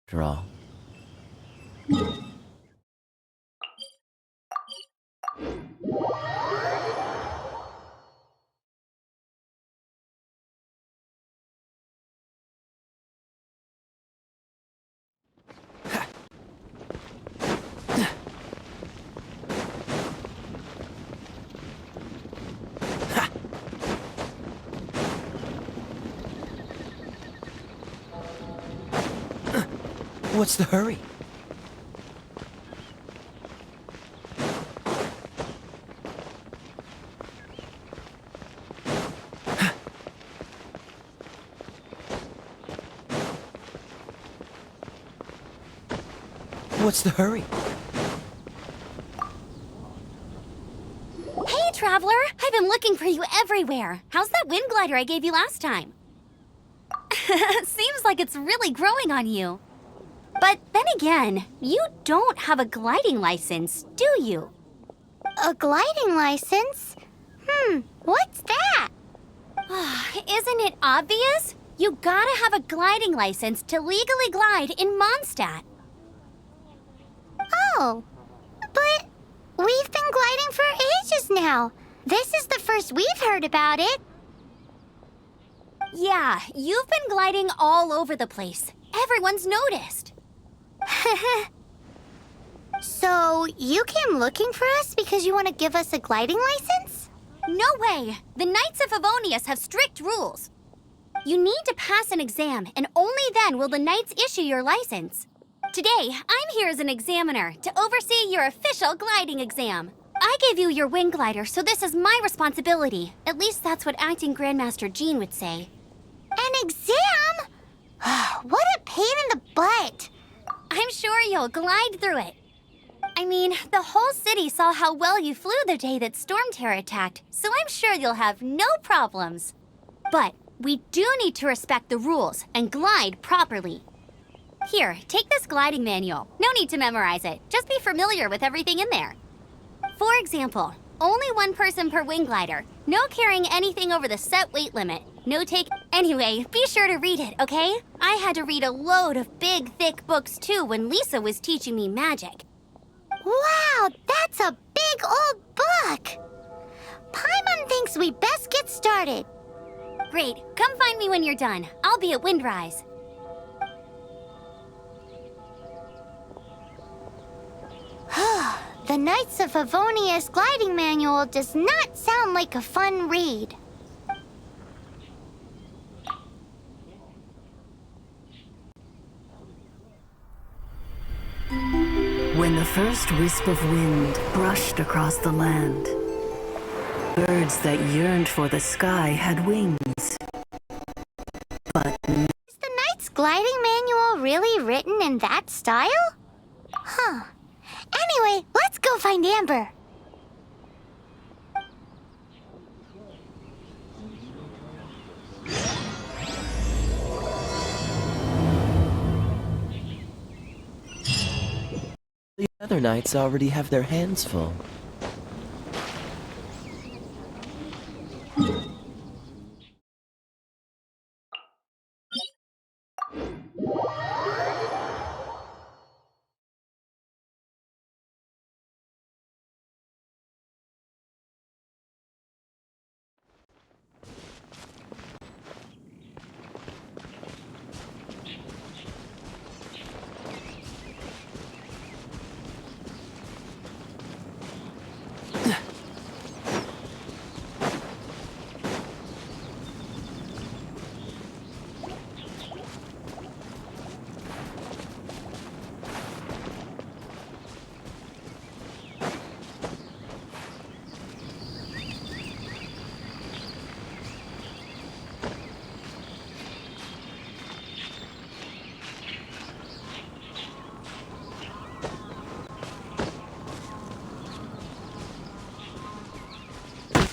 after all. What's the hurry? What's the hurry? Hey, Traveler! I've been looking for you everywhere. How's that wind glider I gave you last time? Seems like it's really growing on you. But then again, you don't have a gliding license, do you? A gliding license? What's that? Isn't it obvious? You gotta have a gliding license to legally glide in Mondstadt. Oh, but we've been gliding for ages now. This is the first we've heard about it. Yeah, you've been gliding all over the place. Everyone's noticed. So, you came looking for us because you want to give us a gliding license? No way! The Knights of Favonius have strict rules. You need to pass an exam, and only then will the Knights issue your license. Today, I'm here as an examiner to oversee your official gliding exam. I gave you your wing glider, so this is my responsibility. At least that's what Acting Grandmaster Jean would say. An exam? What a pain in the butt. I'm sure you'll glide through it. I mean, the whole city saw how well you flew the day that Storm Terror attacked, so I'm sure you'll have no problems. But we do need to respect the rules and glide properly. Here, take this gliding manual. No need to memorize it. Just be familiar with everything in there. For example, only one person per wing glider. No carrying anything over the set weight limit. No take... Anyway, be sure to read it, okay? I had to read a load of big, thick books too when Lisa was teaching me magic. Wow, that's a big old book. Paimon thinks we best get started. Great, come find me when you're done. I'll be at Windrise. The Knights of Favonius gliding manual does not sound like a fun read. When the first wisp of wind brushed across the land, birds that yearned for the sky had wings. But Is the Knight's gliding manual really written in that style? Anyway, let's go find Amber. The other knights already have their hands full.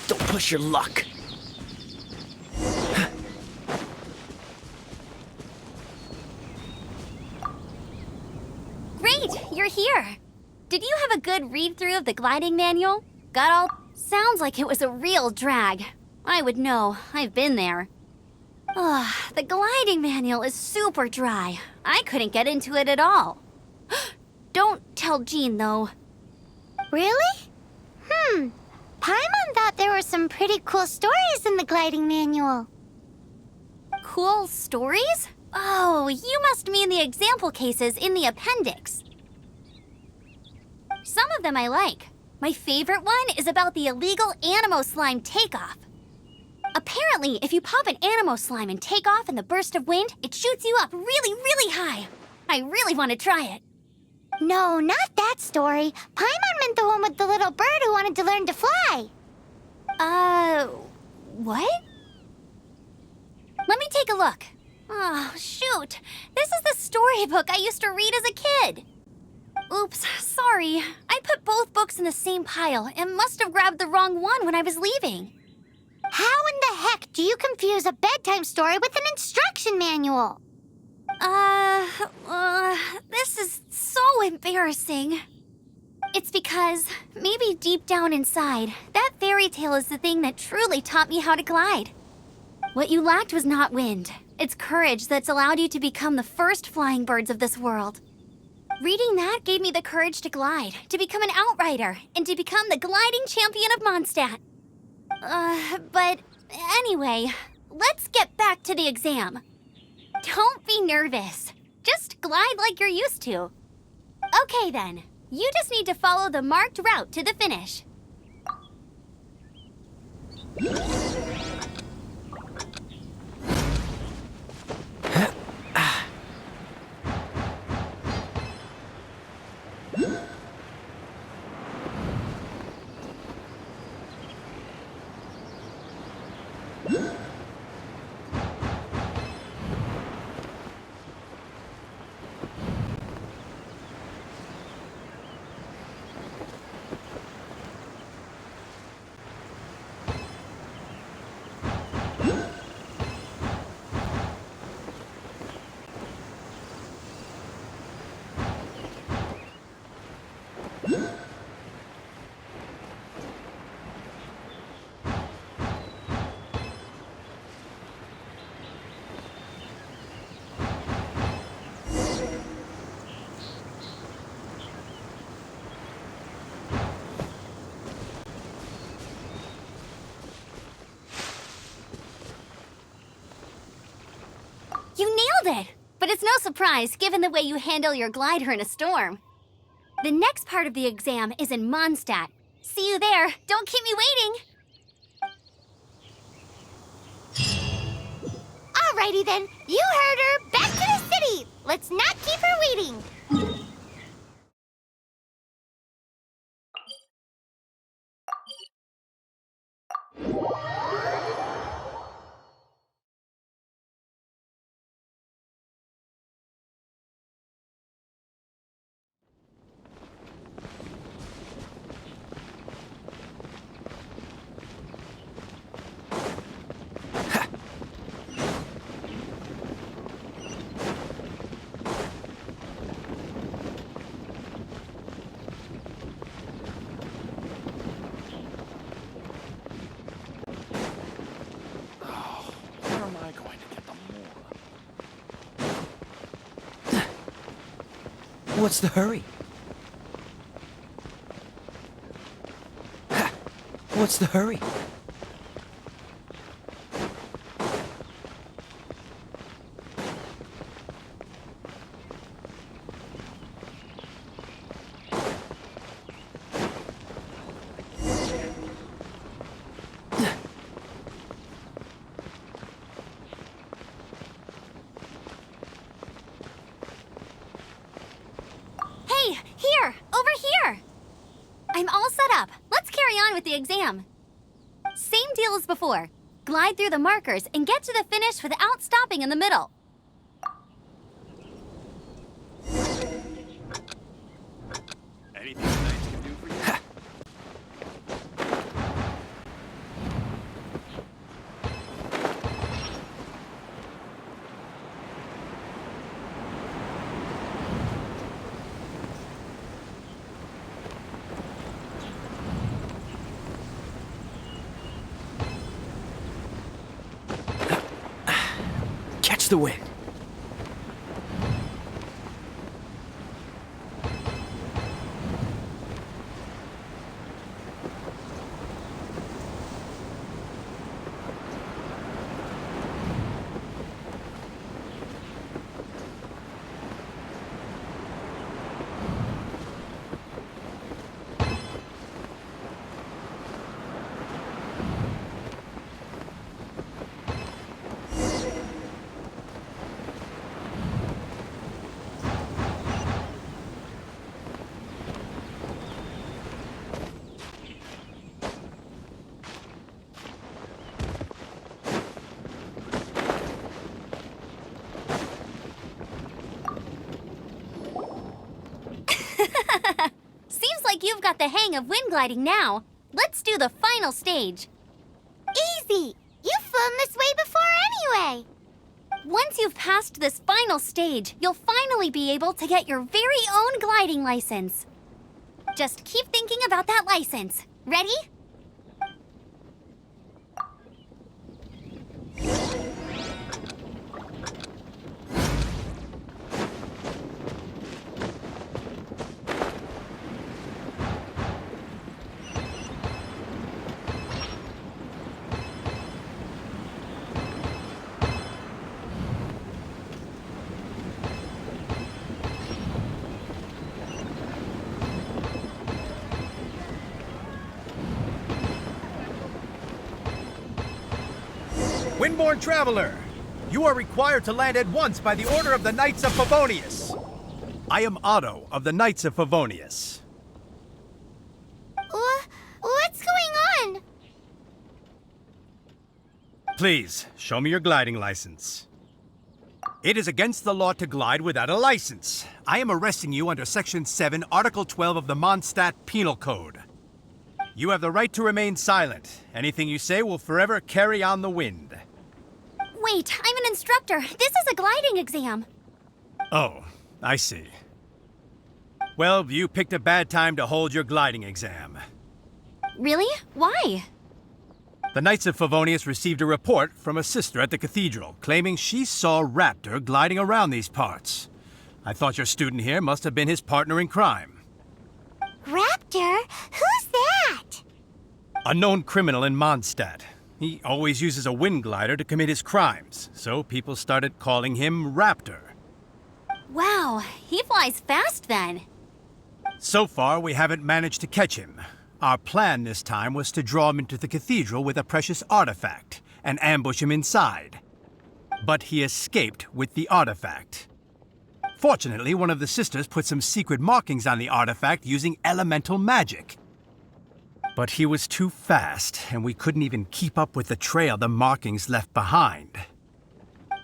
Don't push your luck. Great, you're here. Did you have a good read-through of the gliding manual? Got all... Sounds like it was a real drag. I would know. I've been there. Ugh, the gliding manual is super dry. I couldn't get into it at all. Don't tell Jean, though. Really? Paimon thought there were some pretty cool stories in the gliding manual. Cool stories? Oh, you must mean the example cases in the appendix. Some of them I like. My favorite one is about the illegal Animo slime takeoff. Apparently, if you pop an Animo slime and take off in the burst of wind, it shoots you up really, really high. I really want to try it. No, not that story. Paimon meant the one with the little bird who wanted to learn to fly. What? Let me take a look. Oh, shoot. This is the storybook I used to read as a kid. Oops, sorry. I put both books in the same pile and must have grabbed the wrong one when I was leaving. How in the heck do you confuse a bedtime story with an instruction manual? This is so embarrassing. It's because, maybe deep down inside, that fairy tale is the thing that truly taught me how to glide. What you lacked was not wind. It's courage that's allowed you to become the first flying birds of this world. Reading that gave me the courage to glide, to become an outrider, and to become the gliding champion of Mondstadt. But anyway, let's get back to the exam. Don't be nervous. Just glide like you're used to. Okay then, you just need to follow the marked route to the finish. You nailed it! But it's no surprise, given the way you handle your glider in a storm. The next part of the exam is in Mondstadt. See you there. Don't keep me waiting. Alrighty then, you heard her. Back to the city. Let's not keep her waiting. Where am I going to get the more? What's the hurry? Ha! What's the hurry? Hey, here! Over here! I'm all set up. Let's carry on with the exam. Same deal as before. Glide through the markers and get to the finish without stopping in the middle. Anything the knights can do for you? Watch the wind. Seems like you've got the hang of wind gliding now. Let's do the final stage. Easy! You've flown this way before anyway! Once you've passed this final stage, you'll finally be able to get your very own gliding license. Just keep thinking about that license. Ready? Windborne traveler, you are required to land at once by the order of the Knights of Favonius. I am Otto of the Knights of Favonius. What's going on? Please, show me your gliding license. It is against the law to glide without a license. I am arresting you under Section 7, Article 12 of the Mondstadt Penal Code. You have the right to remain silent. Anything you say will forever carry on the wind. Wait, I'm an instructor. This is a gliding exam. Oh, I see. Well, you picked a bad time to hold your gliding exam. Really? Why? The Knights of Favonius received a report from a sister at the cathedral claiming she saw Raptor gliding around these parts. I thought your student here must have been his partner in crime. Raptor? Who's that? A known criminal in Mondstadt. He always uses a wind glider to commit his crimes, so people started calling him Raptor. Wow, he flies fast then. So far, we haven't managed to catch him. Our plan this time was to draw him into the cathedral with a precious artifact and ambush him inside. But he escaped with the artifact. Fortunately, one of the sisters put some secret markings on the artifact using elemental magic. But he was too fast, and we couldn't even keep up with the trail the markings left behind.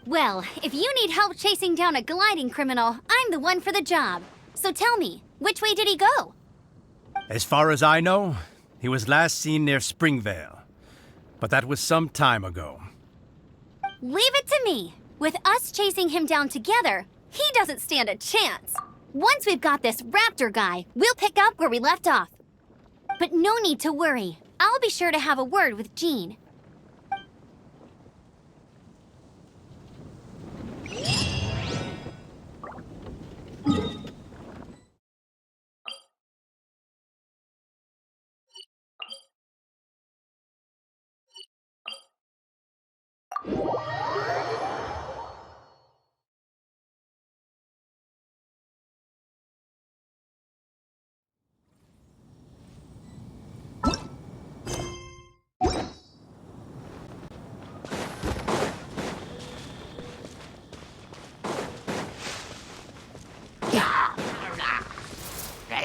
Well, if you need help chasing down a gliding criminal, I'm the one for the job. So tell me, which way did he go? As far as I know, he was last seen near Springvale. But that was some time ago. Leave it to me. With us chasing him down together, he doesn't stand a chance. Once we've got this Raptor guy, we'll pick up where we left off. But no need to worry. I'll be sure to have a word with Jean.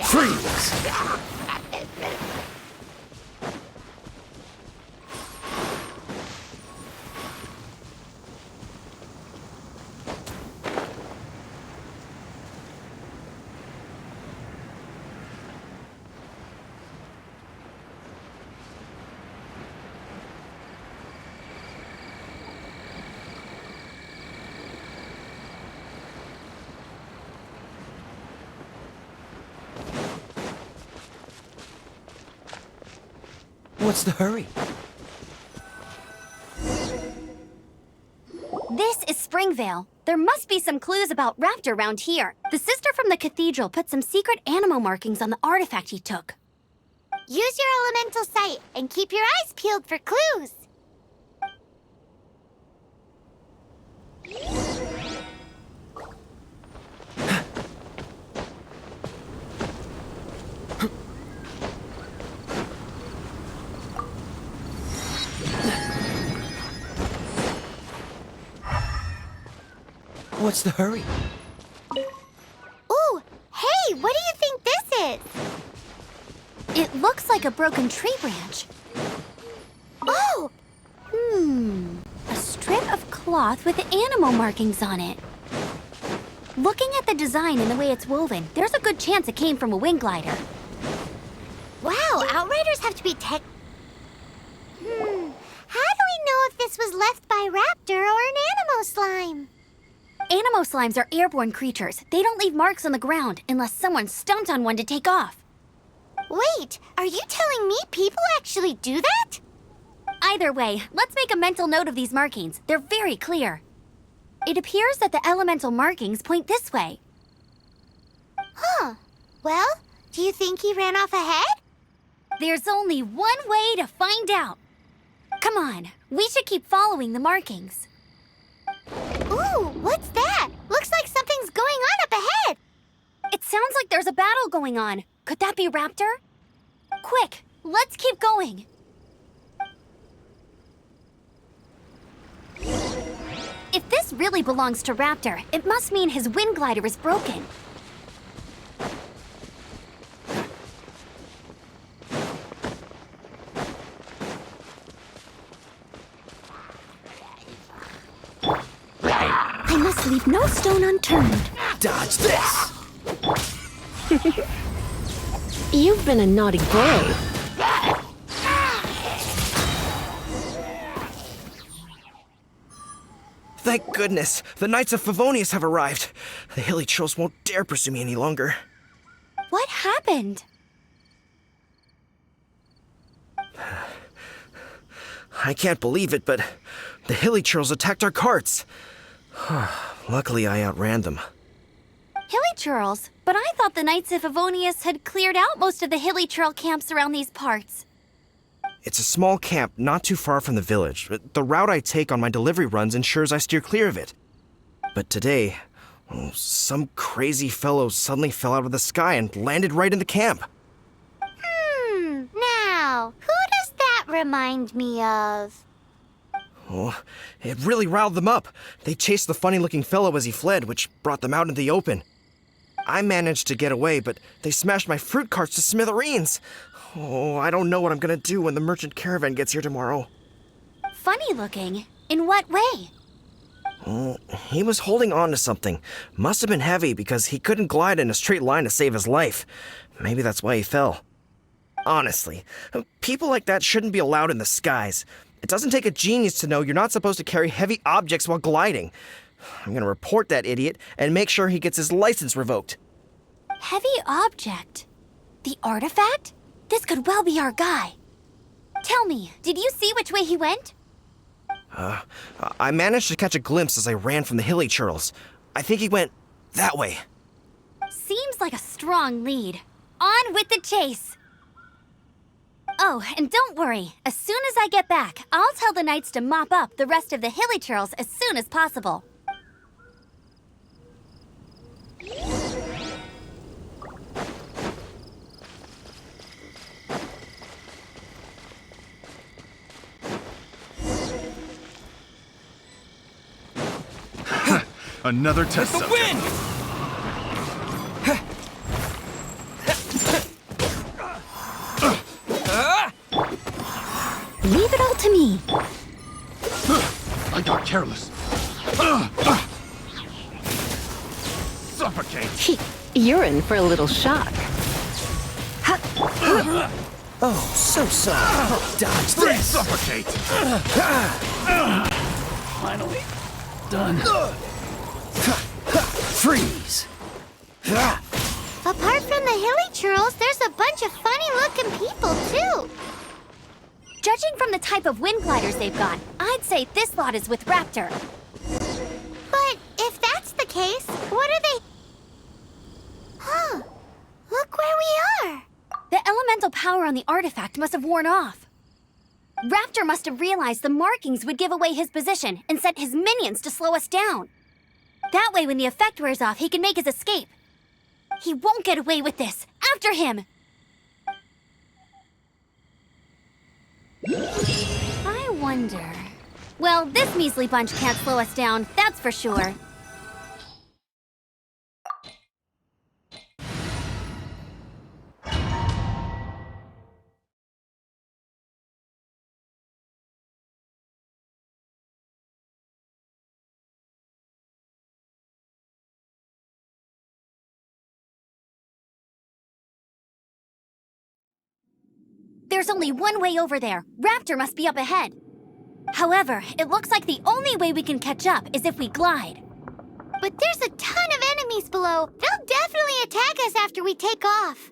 Freeze! What's the hurry? This is Springvale. Sunnyvale. There must be some clues about Raptor around here. The sister from the cathedral put some secret animal markings on the artifact he took. Use your elemental sight and keep your eyes peeled for clues. What's the hurry? Ooh, hey, what do you think this is? It looks like a broken tree branch. Oh, A strip of cloth with animal markings on it. Looking at the design and the way it's woven, there's a good chance it came from a wing glider. wow, Outriders have to be tech... How do we know if this was left by Raptor or an Animo slime? Animo slimes are airborne creatures. They don't leave marks on the ground unless someone stomped on one to take off. Wait, are you telling me people actually do that? Either way, let's make a mental note of these markings. They're very clear. It appears that the elemental markings point this way. Huh. Well, do you think he ran off ahead? There's only one way to find out. Come on, we should keep following the markings. Ooh, what's that? Looks like something's going on up ahead. It sounds like there's a battle going on. Could that be Raptor? Quick, let's keep going. If this really belongs to Raptor, it must mean his wind glider is broken. I must leave no stone unturned. Dodge this! You've been a naughty boy. Thank goodness, the Knights of Favonius have arrived. The hilly trolls won't dare pursue me any longer. What happened? I can't believe it, but the hilly trolls attacked our carts. Luckily, I outran them. Hilly churls? But I thought the Knights of Favonius had cleared out most of the hilly churl camps around these parts. It's a small camp not too far from the village. The route I take on my delivery runs ensures I steer clear of it. But today, some crazy fellow suddenly fell out of the sky and landed right in the camp. Now, who does that remind me of? Oh, it really riled them up. They chased the funny-looking fellow as he fled, which brought them out into the open. I managed to get away, but they smashed my fruit carts to smithereens. Oh, I don't know what I'm gonna do when the merchant caravan gets here tomorrow. Funny looking? In what way? He was holding on to something. Must have been heavy because he couldn't glide in a straight line to save his life. Maybe that's why he fell. Honestly, people like that shouldn't be allowed in the skies. It doesn't take a genius to know you're not supposed to carry heavy objects while gliding. I'm gonna report that idiot and make sure he gets his license revoked. Heavy object? The artifact? This could well be our guy. Tell me, did you see which way he went? I managed to catch a glimpse as I ran from the hilly churls. I think he went that way. Seems like a strong lead. On with the chase! Oh, and don't worry. As soon as I get back, I'll tell the knights to mop up the rest of the hilly churls as soon as possible. Another test subject. Win! Leave it all to me. I got careless. Suffocate. You're in for a little shock. Oh, so sorry. Dodge Free this! suffocate. Finally done. Freeze! Apart from the hilly churls, there's a bunch of funny-looking people, too. Judging from the type of wind gliders they've got, I'd say this lot is with Raptor. But case. What are they? Huh. Look where we are. The elemental power on the artifact must have worn off. Raptor must have realized the markings would give away his position and sent his minions to slow us down. That way, when the effect wears off, he can make his escape. He won't get away with this. After him! I wonder... Well, this measly bunch can't slow us down, that's for sure. There's only one way over there. Raptor must be up ahead. However, it looks like the only way we can catch up is if we glide. But there's a ton of enemies below. They'll definitely attack us after we take off.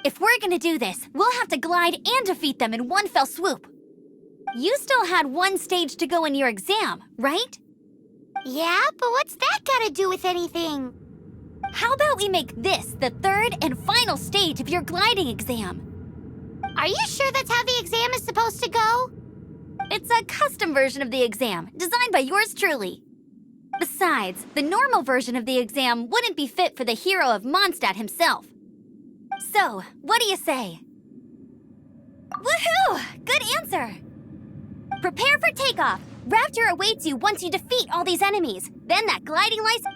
If we're gonna do this, we'll have to glide and defeat them in one fell swoop. You still had one stage to go in your exam, right? Yeah, but what's that gotta do with anything? How about we make this the third and final stage of your gliding exam? Are you sure that's how the exam is supposed to go? It's a custom version of the exam, designed by yours truly. Besides, the normal version of the exam wouldn't be fit for the hero of Mondstadt himself. So, what do you say? Woohoo! Good answer! Prepare for takeoff. Raptor awaits you once you defeat all these enemies. Then that gliding license...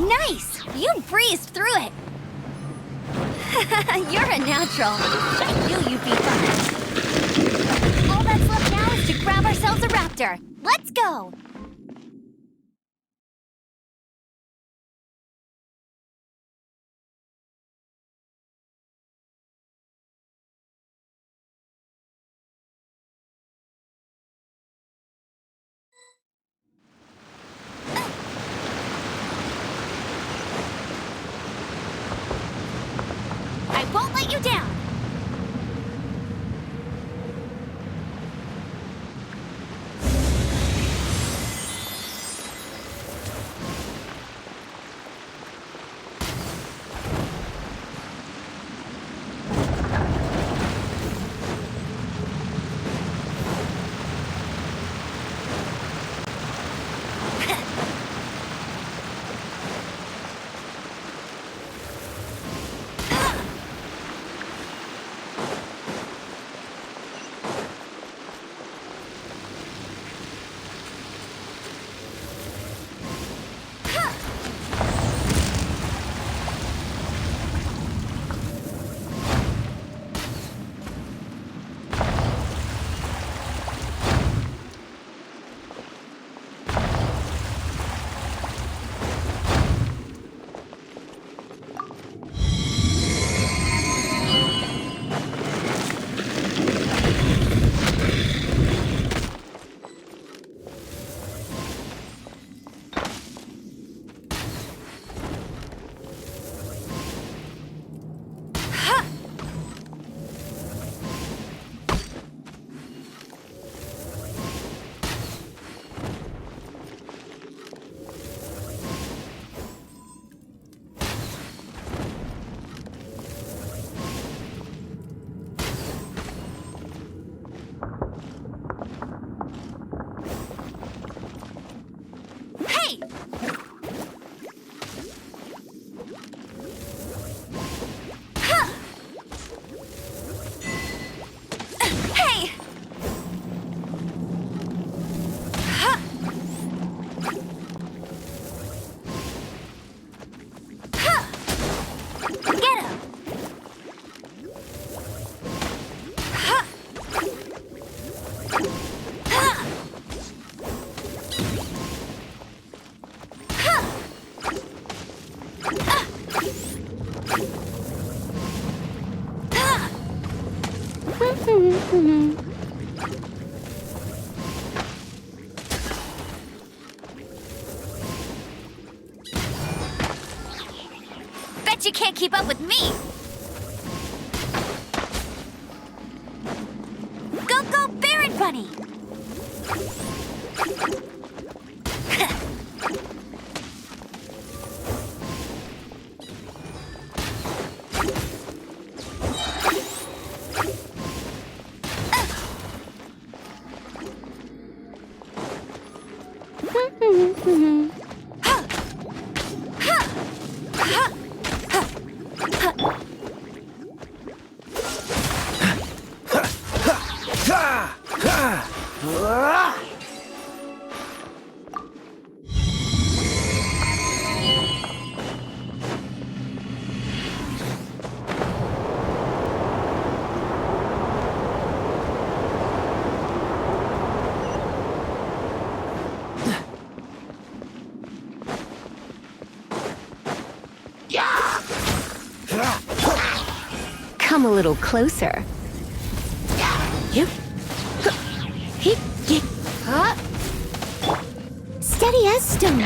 Nice! You breezed through it! You're a natural. I knew you'd be fine. All that's left now is to grab ourselves a raptor. Let's go! I won't let you down! Bet you can't keep up with me! Go, go, Baron Bunny! Come a little closer. You. Steady as stone.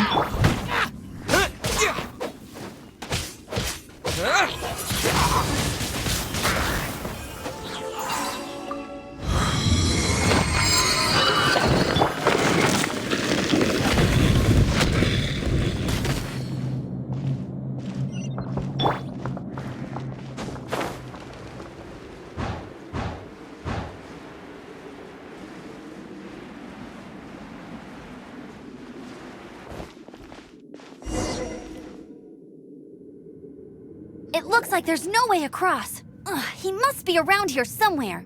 It looks like there's no way across. Ugh, he must be around here somewhere.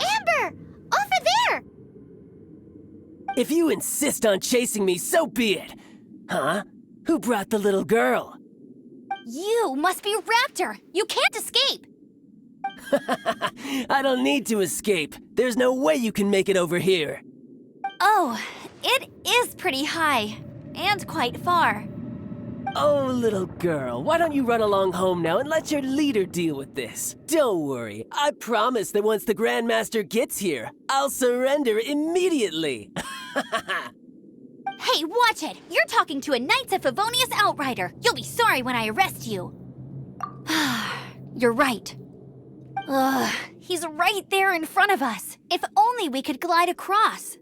Amber! Over there! If you insist on chasing me, so be it. Huh? Who brought the little girl? You must be Raptor. You can't escape. I don't need to escape. There's no way you can make it over here. Oh, it is pretty high. And quite far. Oh, little girl, why don't you run along home now and let your leader deal with this? Don't worry, I promise that once the Grandmaster gets here, I'll surrender immediately. Hey, watch it! You're talking to a Knights of Favonius outrider. You'll be sorry when I arrest you. You're right. Ugh, he's right there in front of us. If only we could glide across.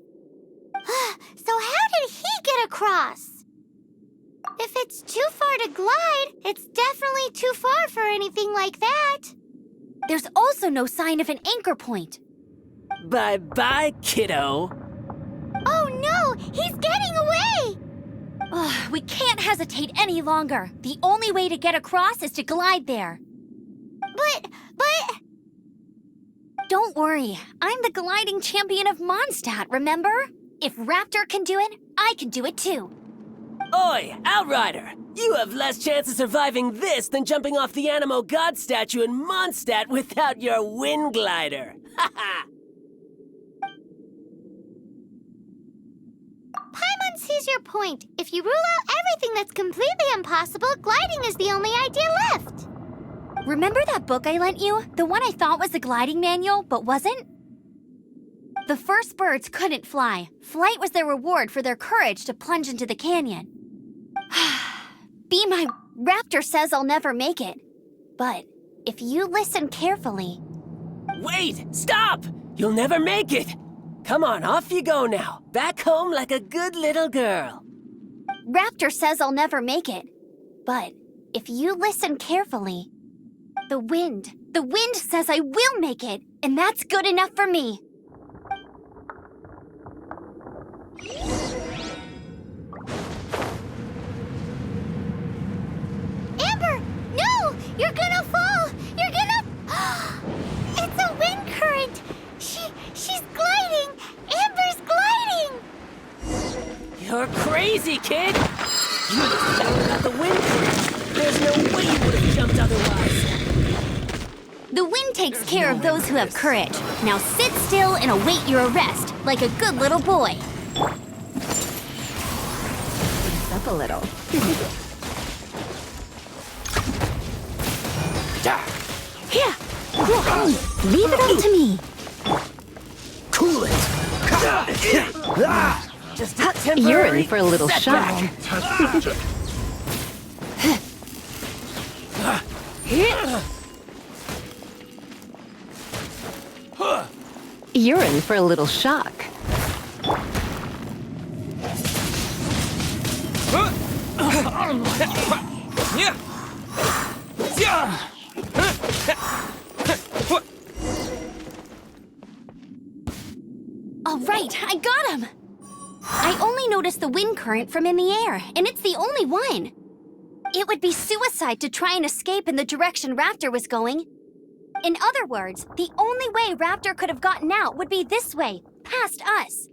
So how did he get across? If it's too far to glide, it's definitely too far for anything like that. There's also no sign of an anchor point. Bye-bye, kiddo. Oh no, he's getting away! Ugh, we can't hesitate any longer. The only way to get across is to glide there. But... Don't worry, I'm the gliding champion of Mondstadt, remember? If Raptor can do it, I can do it too. Oi, Outrider! You have less chance of surviving this than jumping off the Animo God statue in Mondstadt without your wind glider. Haha! Paimon sees your point. If you rule out everything that's completely impossible, gliding is the only idea left. Remember that book I lent you? The one I thought was the gliding manual, but wasn't? The first birds couldn't fly. Flight was their reward for their courage to plunge into the canyon. Be my Raptor says I'll never make it. But if you listen carefully... Wait! Stop! You'll never make it! Come on, off you go now. Back home like a good little girl. Raptor says I'll never make it. But if you listen carefully... The wind says I will make it, and that's good enough for me. Amber, no! You're gonna fall! You're gonna... It's a wind current! She's gliding! Amber's gliding! You're crazy, kid! You must have known about the wind current. There's no way you would have jumped otherwise. The wind takes care of those who have courage. Now sit still and await your arrest, like a good little boy. Up a little. Here. Leave it up to me. Cool it. Just a temporary You're in for a little setback. shock. You're in for a little shock. All right, I got him! I only noticed the wind current from in the air, and it's the only one. It would be suicide to try and escape in the direction Raptor was going. In other words, the only way Raptor could have gotten out would be this way, past us.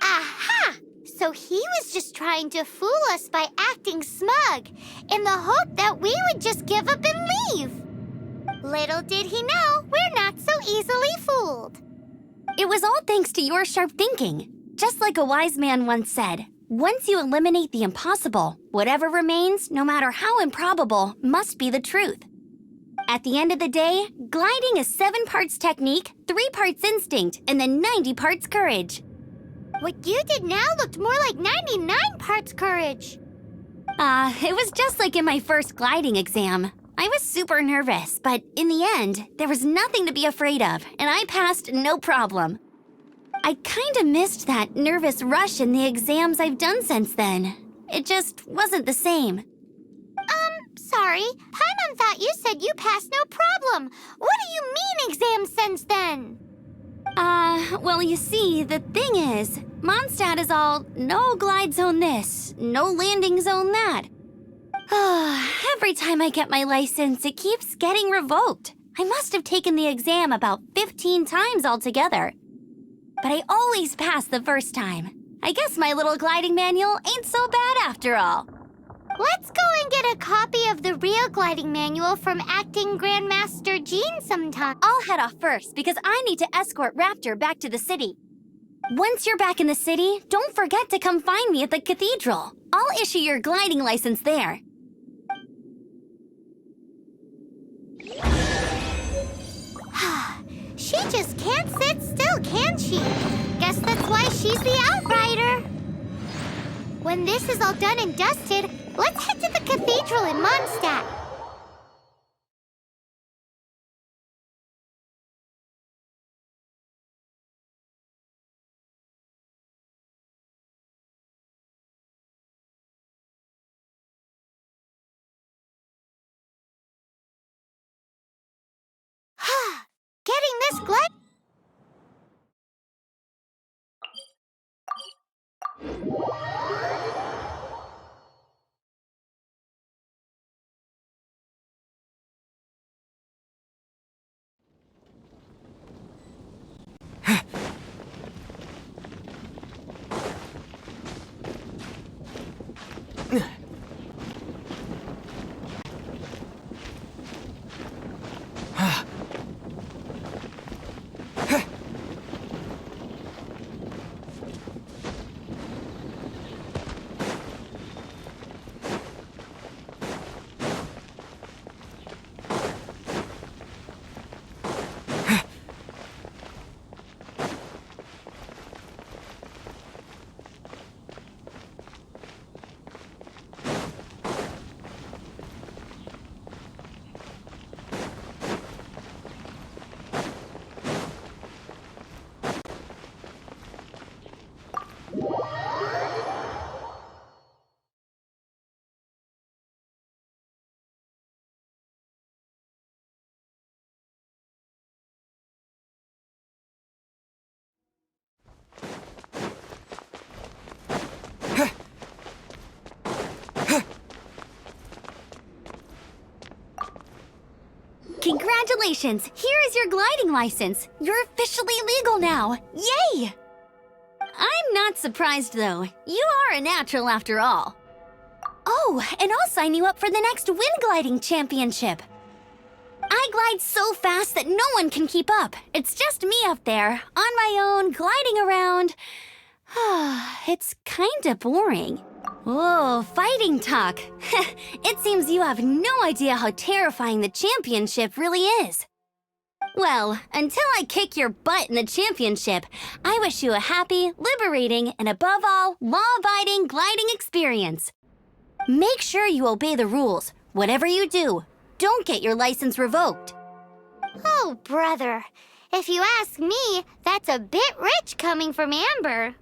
Aha! So he was just trying to fool us by acting smug, in the hope that we would just give up and leave. Little did he know, we're not so easily fooled. It was all thanks to your sharp thinking. Just like a wise man once said, once you eliminate the impossible, whatever remains, no matter how improbable, must be the truth. At the end of the day, gliding is 7 parts technique, 3 parts instinct, and then 90 parts courage. What you did now looked more like 99 parts courage. It was just like in my first gliding exam. I was super nervous, but in the end, there was nothing to be afraid of, and I passed no problem. I kinda missed that nervous rush in the exams I've done since then. It just wasn't the same. Sorry. Paimon thought you said you passed no problem. What do you mean exam since then? Well, you see, the thing is, Mondstadt is all no glide zone this, no landing zone that. Every time I get my license, it keeps getting revoked. I must have taken the exam about 15 times altogether. But I always pass the first time. I guess my little gliding manual ain't so bad after all. Let's go and get a copy of the real gliding manual from Acting Grandmaster Jean sometime. I'll head off first because I need to escort Raptor back to the city. Once you're back in the city, don't forget to come find me at the cathedral. I'll issue your gliding license there. She just can't sit still, can she? Guess that's why she's the outrider. When this is all done and dusted, let's head to the cathedral in Mondstadt. Getting this glide... Congratulations! Here is your gliding license. You're officially legal now. Yay! I'm not surprised, though. You are a natural after all. Oh, and I'll sign you up for the next wind gliding championship. I glide so fast that no one can keep up. It's just me up there, on my own, gliding around. It's kinda boring. Oh, fighting talk. It seems you have no idea how terrifying the championship really is. Well, until I kick your butt in the championship, I wish you a happy, liberating, and above all, law-abiding gliding experience. Make sure you obey the rules. Whatever you do, don't get your license revoked. Oh, brother. If you ask me, that's a bit rich coming from Amber.